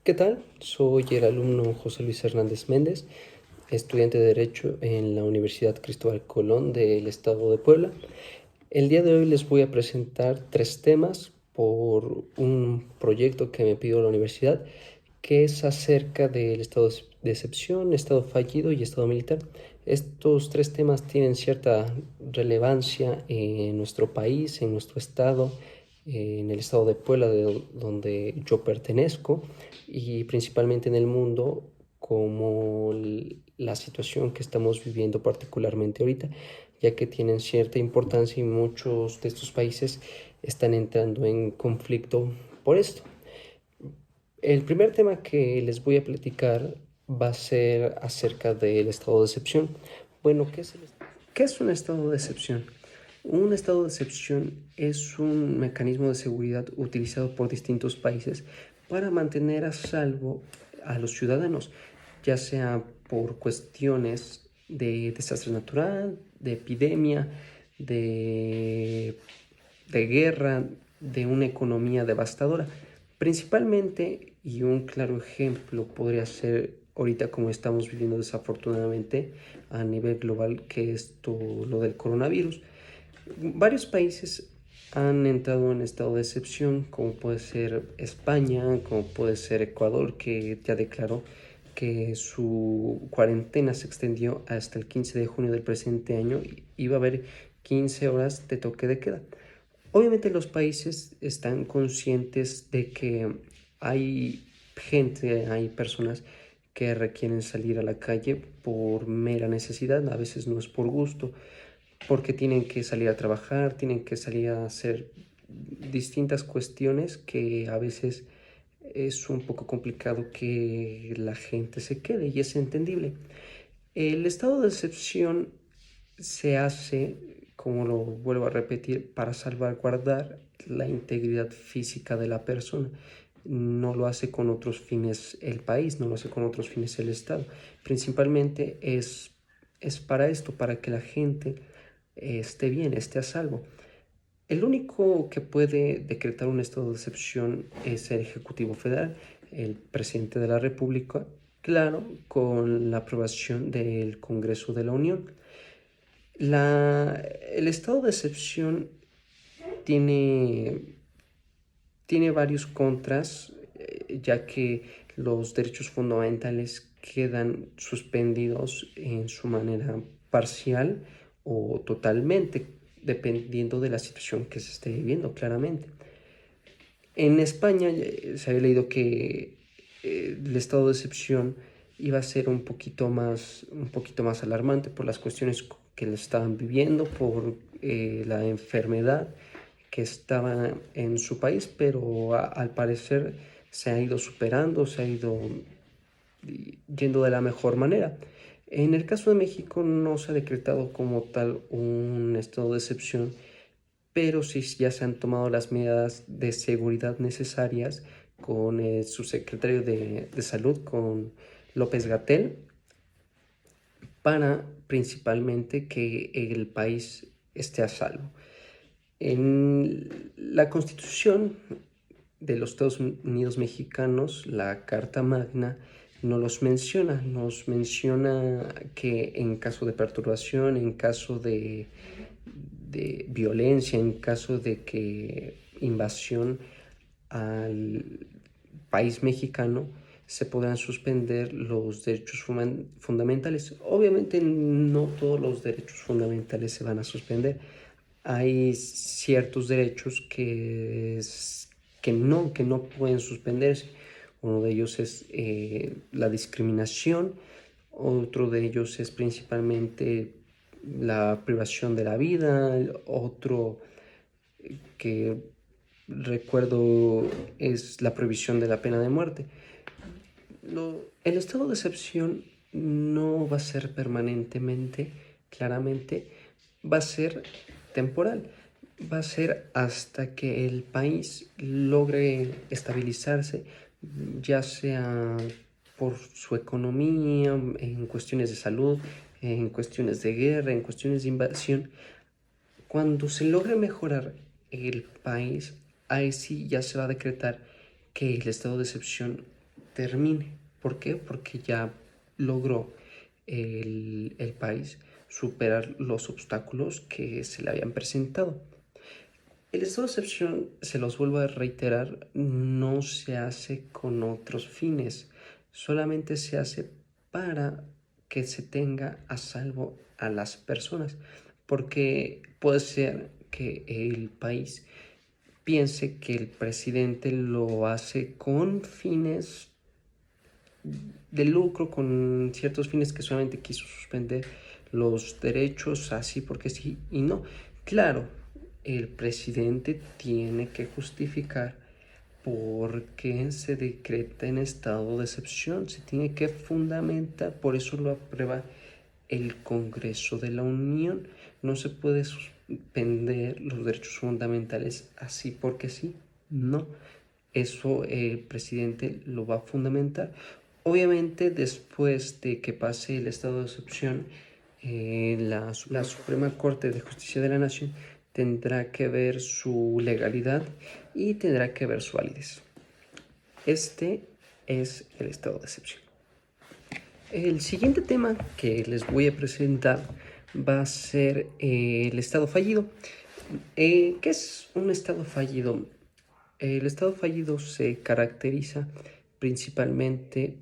¿Qué tal? Soy el alumno José Luis Hernández Méndez, estudiante de Derecho en la Universidad Cristóbal Colón del Estado de Puebla. El día de hoy les voy a presentar tres temas por un proyecto que me pidió la universidad, que es acerca del estado de excepción, estado fallido y estado militar. Estos tres temas tienen cierta relevancia en nuestro país, en nuestro estado, en el estado de Puebla, donde yo pertenezco, y principalmente en el mundo, como la situación que estamos viviendo particularmente ahorita, ya que tienen cierta importancia y muchos de estos países están entrando en conflicto por esto. El primer tema que les voy a platicar va a ser acerca del estado de excepción. Bueno, ¿qué es un estado de excepción? Un estado de excepción es un mecanismo de seguridad utilizado por distintos países para mantener a salvo a los ciudadanos, ya sea por cuestiones de desastre natural, de epidemia, de, de guerra, de una economía devastadora. Principalmente, y un claro ejemplo podría ser ahorita como estamos viviendo desafortunadamente a nivel global, que es todo lo del coronavirus. Varios países han entrado en estado de excepción, como puede ser España, como puede ser Ecuador, que ya declaró que su cuarentena se extendió hasta el 15 de junio del presente año y iba a haber 15 horas de toque de queda. Obviamente los países están conscientes de que hay gente, hay personas que requieren salir a la calle por mera necesidad, a veces no es por gusto, porque tienen que salir a trabajar, tienen que salir a hacer distintas cuestiones que a veces es un poco complicado que la gente se quede y es entendible. El estado de excepción se hace, como lo vuelvo a repetir, para salvaguardar la integridad física de la persona. No lo hace con otros fines el país, no lo hace con otros fines el Estado. Principalmente es para esto, para que la gente esté bien, esté a salvo. El único que puede decretar un estado de excepción es el Ejecutivo Federal, el presidente de la República, claro, con la aprobación del Congreso de la Unión. El estado de excepción tiene, tiene varios contras, ya que los derechos fundamentales quedan suspendidos en su manera parcial o totalmente, dependiendo de la situación que se esté viviendo, claramente. En España se había leído que el estado de excepción iba a ser un poquito más alarmante por las cuestiones que le estaban viviendo, por la enfermedad que estaba en su país, pero al parecer se ha ido superando, se ha ido yendo de la mejor manera. En el caso de México no se ha decretado como tal un estado de excepción, pero sí ya se han tomado las medidas de seguridad necesarias con el subsecretario de Salud, con López Gatell, para principalmente que el país esté a salvo. En la Constitución de los Estados Unidos mexicanos, la Carta Magna, nos menciona que en caso de perturbación, en caso de violencia, en caso de que invasión al país mexicano, se podrán suspender los derechos fundamentales. Obviamente no todos los derechos fundamentales se van a suspender. Hay ciertos derechos que no pueden suspenderse. Uno de ellos es la discriminación, otro de ellos es principalmente la privación de la vida, otro que recuerdo es la prohibición de la pena de muerte. El estado de excepción no va a ser permanentemente, claramente, va a ser temporal. Va a ser hasta que el país logre estabilizarse, ya sea por su economía, en cuestiones de salud, en cuestiones de guerra, en cuestiones de invasión. Cuando se logre mejorar el país, ahí sí ya se va a decretar que el estado de excepción termine. ¿Por qué? Porque ya logró el país superar los obstáculos que se le habían presentado. El estado de excepción, se los vuelvo a reiterar, no se hace con otros fines, solamente se hace para que se tenga a salvo a las personas, porque puede ser que el país piense que el presidente lo hace con fines de lucro, con ciertos fines, que solamente quiso suspender los derechos así porque sí y no. Claro, el presidente tiene que justificar por qué se decreta en estado de excepción, se tiene que fundamentar, por eso lo aprueba el Congreso de la Unión. No se puede suspender los derechos fundamentales así porque sí, no. Eso el presidente lo va a fundamentar. Obviamente, después de que pase el estado de excepción, la Suprema Corte de Justicia de la Nación tendrá que ver su legalidad y tendrá que ver su validez. Este es el estado de excepción. El siguiente tema que les voy a presentar va a ser el estado fallido. ¿Qué es un estado fallido? El estado fallido se caracteriza principalmente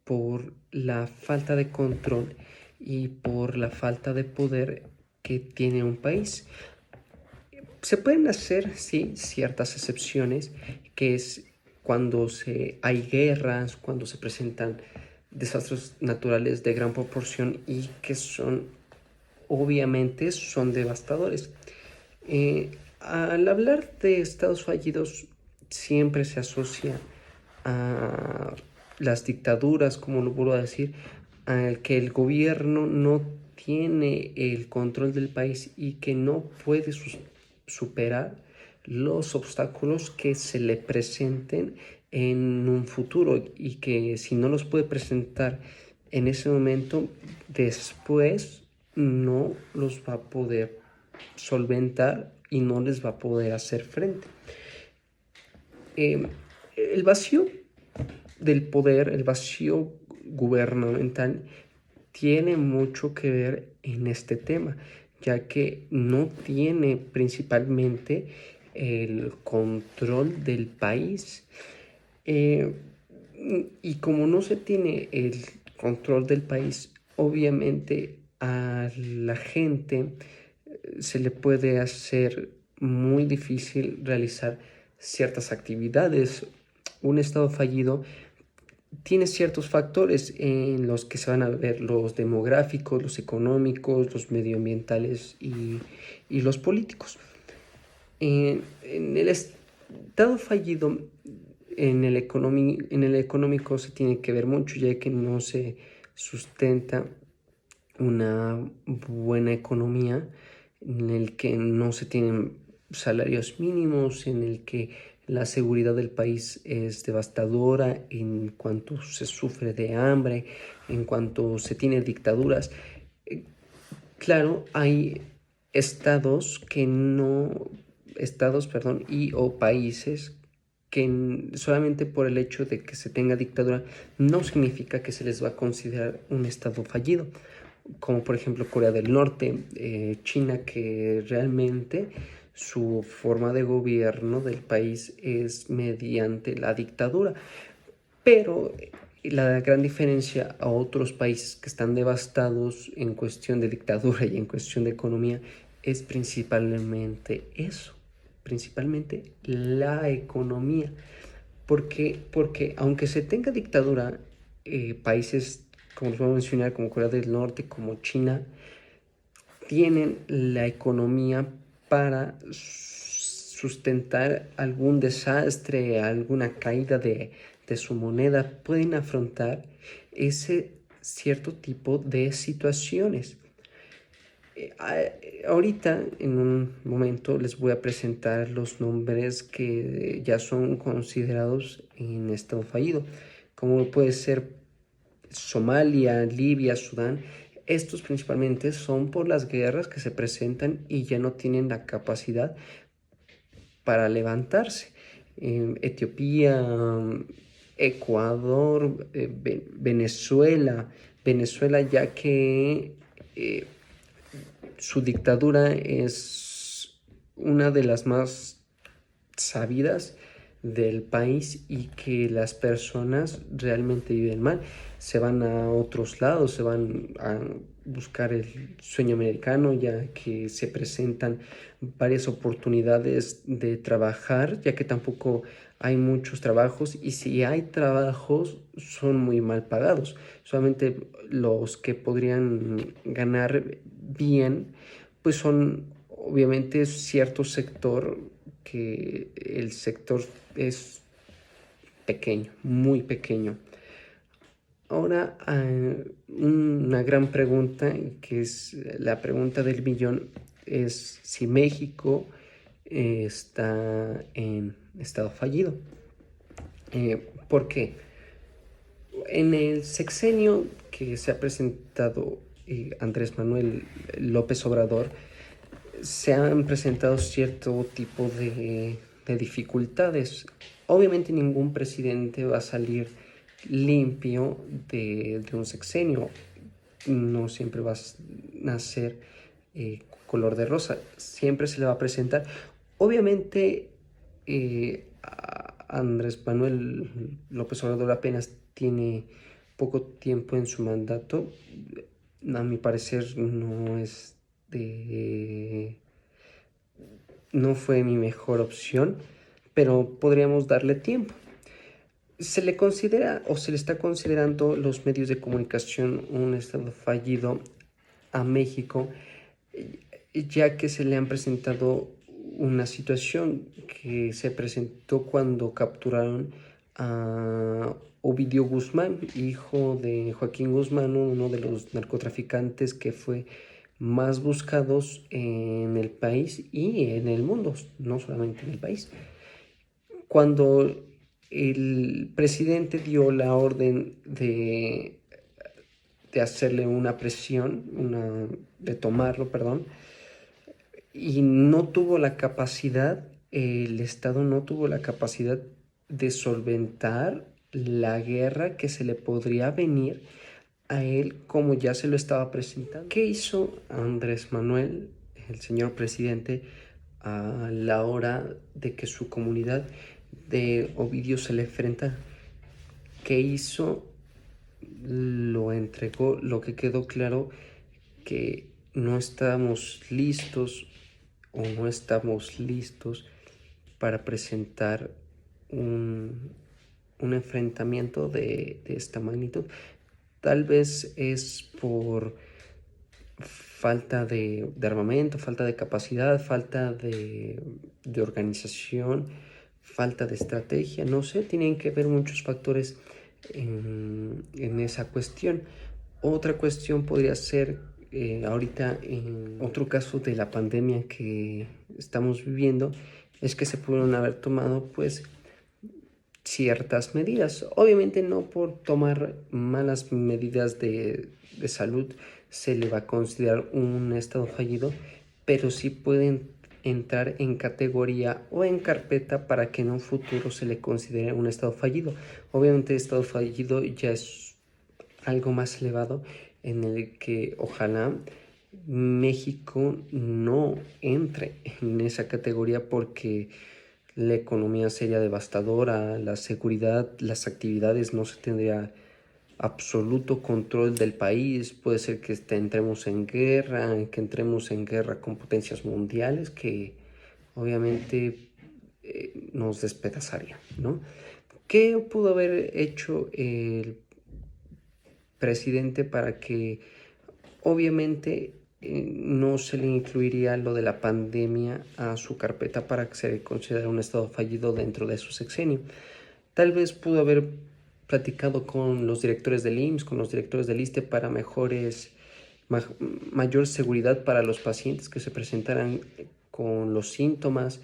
por la falta de control y por la falta de poder que tiene un país. Se pueden hacer, sí, ciertas excepciones, que es cuando hay guerras, cuando se presentan desastres naturales de gran proporción y que obviamente son devastadores. Al hablar de estados fallidos, siempre se asocia a las dictaduras, como lo vuelvo a decir, al que el gobierno no tiene el control del país y que no puede superar los obstáculos que se le presenten en un futuro, y que si no los puede presentar en ese momento, después no los va a poder solventar y no les va a poder hacer frente. El vacío del poder, el vacío gubernamental, tiene mucho que ver en este tema, ya que no tiene principalmente el control del país. Y como no se tiene el control del país, obviamente a la gente se le puede hacer muy difícil realizar ciertas actividades. Un estado fallido tiene ciertos factores en los que se van a ver: los demográficos, los económicos, los medioambientales y los políticos. En el estado fallido, en el económico se tiene que ver mucho, ya que no se sustenta una buena economía, en el que no se tienen salarios mínimos, en el que la seguridad del país es devastadora, en cuanto se sufre de hambre, en cuanto se tiene dictaduras. Claro, hay estados, y o países que solamente por el hecho de que se tenga dictadura no significa que se les va a considerar un estado fallido, como por ejemplo Corea del Norte, China, que realmente su forma de gobierno del país es mediante la dictadura. Pero la gran diferencia a otros países que están devastados en cuestión de dictadura y en cuestión de economía es principalmente eso, principalmente la economía. Porque aunque se tenga dictadura, países, como les voy a mencionar, como Corea del Norte, como China, tienen la economía para sustentar algún desastre, alguna caída de su moneda. Pueden afrontar ese cierto tipo de situaciones. Ahorita, en un momento, les voy a presentar los nombres que ya son considerados en estado fallido, como puede ser Somalia, Libia, Sudán. Estos principalmente son por las guerras que se presentan y ya no tienen la capacidad para levantarse. Etiopía, Ecuador, Venezuela, ya que su dictadura es una de las más sabidas del país y que las personas realmente viven mal. Se van a otros lados, se van a buscar el sueño americano, ya que se presentan varias oportunidades de trabajar, ya que tampoco hay muchos trabajos, y si hay trabajos son muy mal pagados. Solamente los que podrían ganar bien pues son obviamente cierto sector, que el sector es pequeño, muy pequeño. Ahora, una gran pregunta, que es la pregunta del millón, es si México está en estado fallido. ¿Por qué? En el sexenio que se ha presentado Andrés Manuel López Obrador, se han presentado cierto tipo de dificultades. Obviamente ningún presidente va a salir limpio de un sexenio. No siempre va a nacer color de rosa. Siempre se le va a presentar. Obviamente Andrés Manuel López Obrador apenas tiene poco tiempo en su mandato. A mi parecer no fue mi mejor opción, pero podríamos darle tiempo. Se le considera o se le está considerando los medios de comunicación un estado fallido a México, ya que se le han presentado una situación que se presentó cuando capturaron a Ovidio Guzmán, hijo de Joaquín Guzmán, uno de los narcotraficantes que fue más buscados en el país y en el mundo, no solamente en el país. Cuando el presidente dio la orden de hacerle una presión, de tomarlo, perdón, y no tuvo la capacidad, el Estado no tuvo la capacidad de solventar la guerra que se le podría venir a él, como ya se lo estaba presentando. ¿Qué hizo Andrés Manuel, el señor presidente, a la hora de que su comunidad de Ovidio se le enfrenta? ¿Qué hizo? Lo entregó. Lo que quedó claro, que no estábamos listos o no estamos listos para presentar un enfrentamiento de esta magnitud. Tal vez es por falta de armamento, falta de capacidad, falta de organización, falta de estrategia, no sé, tienen que ver muchos factores en esa cuestión. Otra cuestión podría ser ahorita, en otro caso de la pandemia que estamos viviendo, es que se pudieron haber tomado pues ciertas medidas. Obviamente no por tomar malas medidas de salud se le va a considerar un estado fallido, pero sí pueden entrar en categoría o en carpeta para que en un futuro se le considere un estado fallido. Obviamente estado fallido ya es algo más elevado, en el que ojalá México no entre en esa categoría, porque la economía sería devastadora, la seguridad, las actividades, no se tendría absoluto control del país. Puede ser que entremos en guerra, que entremos en guerra con potencias mundiales, que obviamente nos despedazaría, ¿no? ¿Qué pudo haber hecho el presidente para que obviamente no se le incluiría lo de la pandemia a su carpeta para que se considere un estado fallido dentro de su sexenio? Tal vez pudo haber platicado con los directores del IMSS, con los directores del ISSSTE, para mayor seguridad para los pacientes que se presentaran con los síntomas,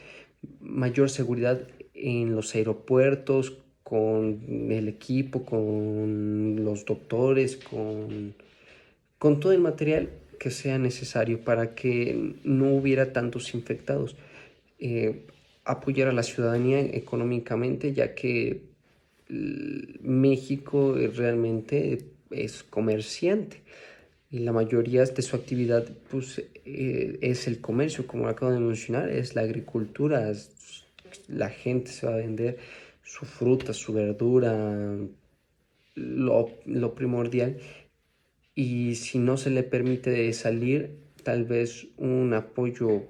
mayor seguridad en los aeropuertos, con el equipo, con los doctores, con todo el material que sea necesario para que no hubiera tantos infectados. Apoyar a la ciudadanía económicamente, ya que México realmente es comerciante y la mayoría de su actividad pues, es el comercio, como acabo de mencionar, es la agricultura. La gente se va a vender su fruta, su verdura, lo primordial. Y si no se le permite salir, tal vez un apoyo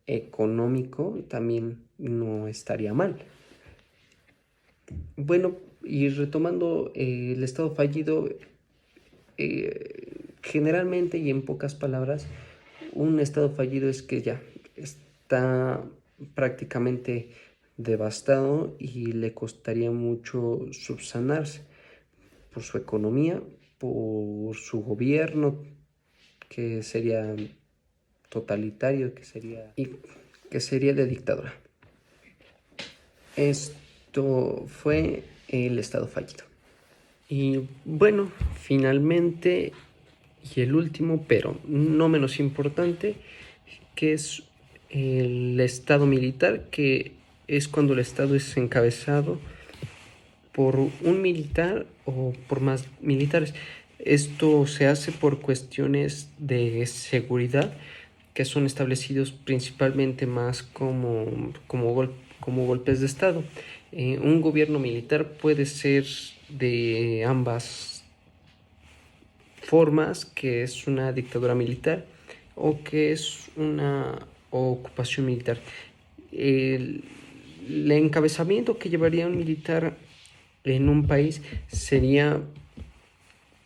económico también no estaría mal. Bueno, y retomando el estado fallido, generalmente y en pocas palabras, un estado fallido es que ya está prácticamente devastado y le costaría mucho subsanarse por su economía, por su gobierno, que sería totalitario, que sería de dictadura. Esto fue el estado fallido. Y bueno, finalmente, y el último, pero no menos importante, que es el estado militar, que es cuando el estado es encabezado por un militar o por más militares. Esto se hace por cuestiones de seguridad que son establecidos principalmente más como golpes de estado. Un gobierno militar puede ser de ambas formas, que es una dictadura militar o que es una ocupación militar. El encabezamiento que llevaría un militar en un país sería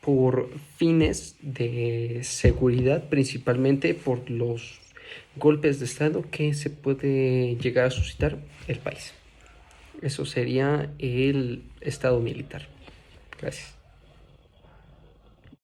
por fines de seguridad, principalmente por los golpes de estado que se puede llegar a suscitar el país. Eso sería el estado militar. Gracias.